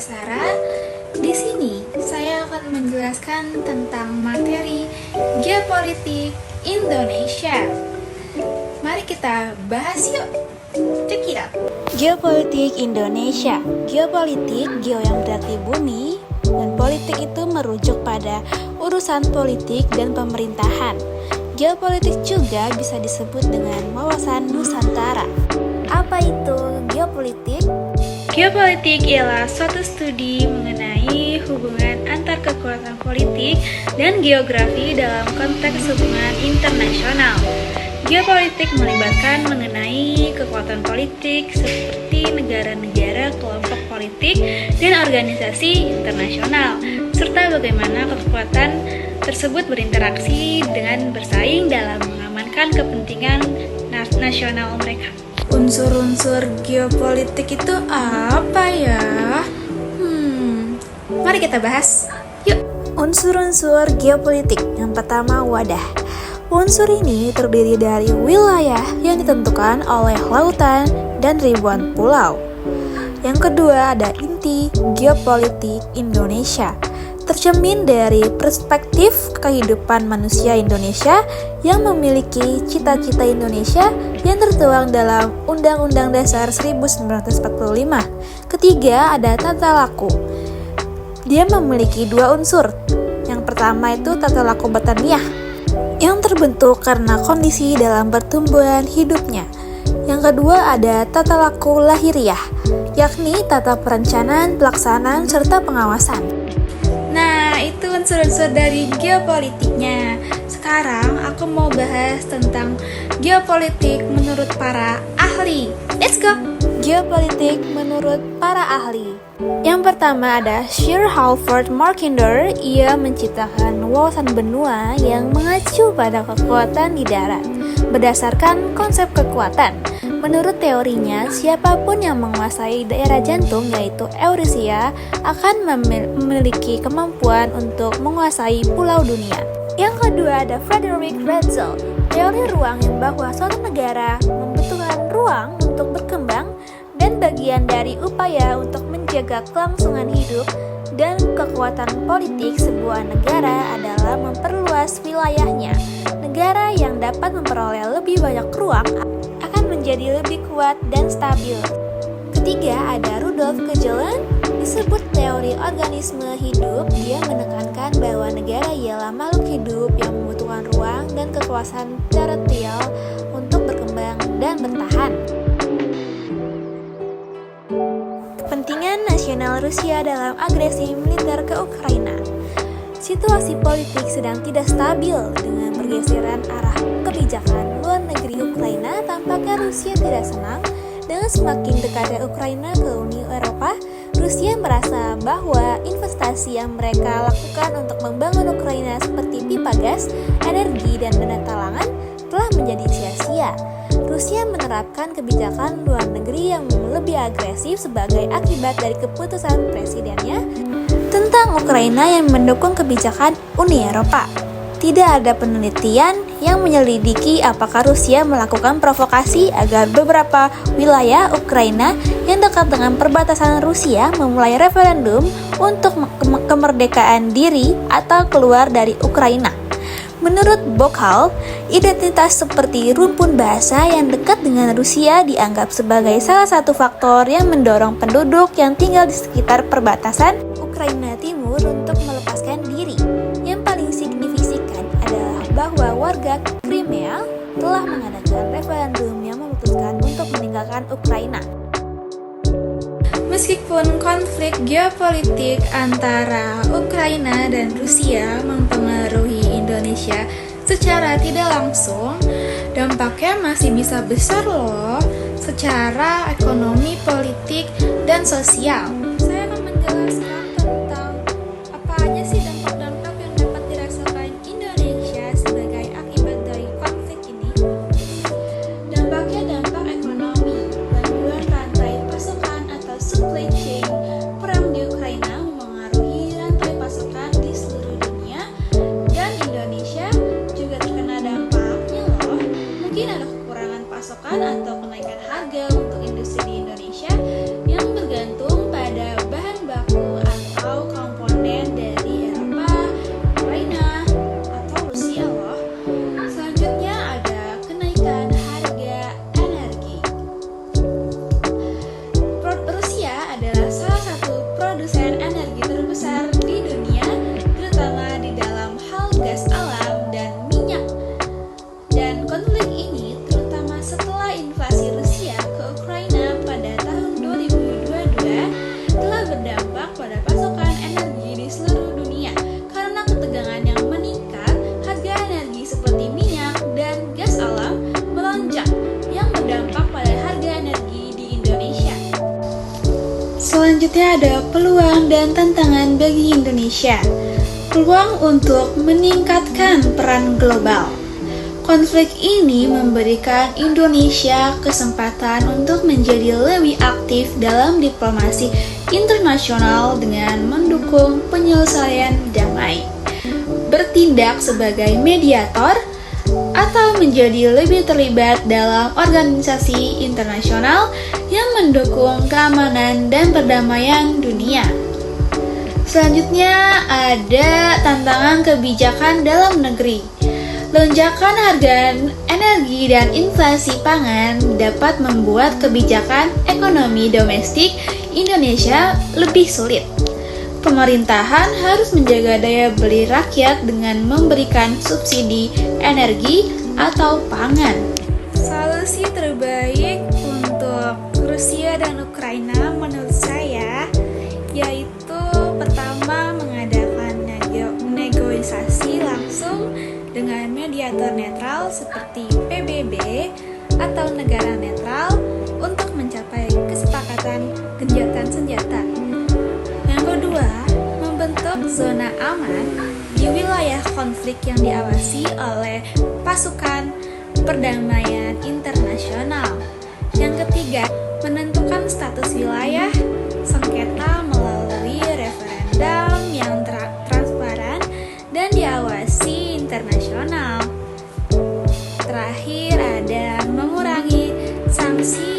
Sarah. Di sini saya akan menjelaskan tentang materi geopolitik Indonesia. Mari kita bahas yuk. Check it out. Geopolitik Indonesia. Geopolitik, geo yang berarti bumi, dan politik itu merujuk pada urusan politik dan pemerintahan. Geopolitik juga bisa disebut dengan wawasan Nusantara. Apa itu geopolitik? Geopolitik ialah suatu studi mengenai hubungan antar kekuatan politik dan geografi dalam konteks hubungan internasional. Geopolitik melibatkan mengenai kekuatan politik seperti negara-negara, kelompok politik, dan organisasi internasional, serta bagaimana kekuatan tersebut berinteraksi dan bersaing dalam mengamankan kepentingan nasional mereka. Unsur-unsur geopolitik itu apa ya? Mari kita bahas. Yuk. Unsur-unsur geopolitik. Yang pertama, wadah. Unsur ini terdiri dari wilayah yang ditentukan oleh lautan dan ribuan pulau. Yang kedua, ada inti geopolitik Indonesia. Tercermin dari perspektif kehidupan manusia Indonesia yang memiliki cita-cita Indonesia yang tertuang dalam Undang-Undang Dasar 1945. Ketiga, ada tata laku. Dia memiliki dua unsur. Yang pertama itu tata laku batiniah, yang terbentuk karena kondisi dalam pertumbuhan hidupnya. Yang kedua ada tata laku lahiriah, yakni tata perencanaan, pelaksanaan, serta pengawasan. Nah, itu unsur-unsur dari geopolitiknya. Sekarang aku mau bahas tentang geopolitik menurut para ahli. Let's go! Geopolitik menurut para ahli. Yang pertama ada Sir Halford Mackinder. Ia menciptakan wawasan benua yang mengacu pada kekuatan di darat berdasarkan konsep kekuatan. Menurut teorinya, siapapun yang menguasai daerah jantung yaitu Eurasia akan memiliki kemampuan untuk menguasai pulau dunia. Yang kedua ada Frederick Ratzel. Teori ruang yang bahwa suatu negara membutuhkan ruang untuk berkembang dan bagian dari upaya untuk menjaga kelangsungan hidup dan kekuatan politik sebuah negara adalah memperluas wilayahnya. Negara yang dapat memperoleh lebih banyak ruang akan menjadi lebih kuat dan stabil. Ketiga ada Rudolf Kjellén. Disebut teori organisme hidup. Dia menekankan bahwa negara ialah makhluk hidup yang membutuhkan ruang dan kekuasaan teritorial untuk berkembang dan bertahan. Kepentingan nasional Rusia dalam agresi militer ke Ukraina. Situasi politik sedang tidak stabil dengan pergeseran arah kebijakan luar negeri Ukraina. Tampaknya Rusia tidak senang dengan semakin dekatnya Ukraina ke Uni Eropa. Rusia merasa bahwa investasi yang mereka lakukan untuk membangun Ukraina seperti pipa gas, energi, dan dana talangan telah menjadi sia-sia. Rusia menerapkan kebijakan luar negeri yang lebih agresif sebagai akibat dari keputusan presidennya tentang Ukraina yang mendukung kebijakan Uni Eropa. Tidak ada penelitian yang menyelidiki apakah Rusia melakukan provokasi agar beberapa wilayah Ukraina yang dekat dengan perbatasan Rusia memulai referendum untuk kemerdekaan diri atau keluar dari Ukraina. Menurut Bokhal, identitas seperti rumpun bahasa yang dekat dengan Rusia dianggap sebagai salah satu faktor yang mendorong penduduk yang tinggal di sekitar perbatasan Ukraina Timur untuk melepaskan diri. Yang paling signifikan adalah bahwa warga Crimea telah mengadakan referendum yang memutuskan untuk meninggalkan Ukraina. Meskipun konflik geopolitik antara Ukraina dan Rusia mempengaruhi Indonesia secara tidak langsung, dampaknya masih bisa besar loh secara ekonomi, politik, dan sosial. Saya akan menjelaskan tentang apa aja sih dampak-dampak yang dapat dirasakan Indonesia sebagai akibat dari konflik ini. Dampaknya dampak ekonomi, gangguan rantai pasokan atau supply chain. Perang di Ukraina memengaruhi rantai pasokan di seluruh dunia, dan Indonesia juga terkena dampaknya loh. Mungkin ada kekurangan pasokan atau kenaikan harga untuk industri di Indonesia yang bergantung pada bahan baku Selanjutnya ada peluang dan tantangan bagi Indonesia. Peluang untuk meningkatkan peran global. Konflik ini memberikan Indonesia kesempatan untuk menjadi lebih aktif dalam diplomasi internasional dengan mendukung penyelesaian damai, bertindak sebagai mediator, atau menjadi lebih terlibat dalam organisasi internasional yang mendukung keamanan dan perdamaian dunia. Selanjutnya ada tantangan kebijakan dalam negeri. Lonjakan harga energi dan inflasi pangan dapat membuat kebijakan ekonomi domestik Indonesia lebih sulit. Pemerintahan harus menjaga daya beli rakyat dengan memberikan subsidi energi atau pangan. Solusi terbaik untuk Rusia dan Ukraina menurut saya yaitu pertama mengadakan negosiasi langsung dengan mediator netral seperti PBB atau negara netral untuk mencapai kesepakatan gencatan senjata. Yang kedua, membentuk zona aman di wilayah konflik yang diawasi oleh pasukan perdamaian internasional. Yang ketiga, menentukan status wilayah sengketa melalui referendum yang transparan dan diawasi internasional. Terakhir ada mengurangi sanksi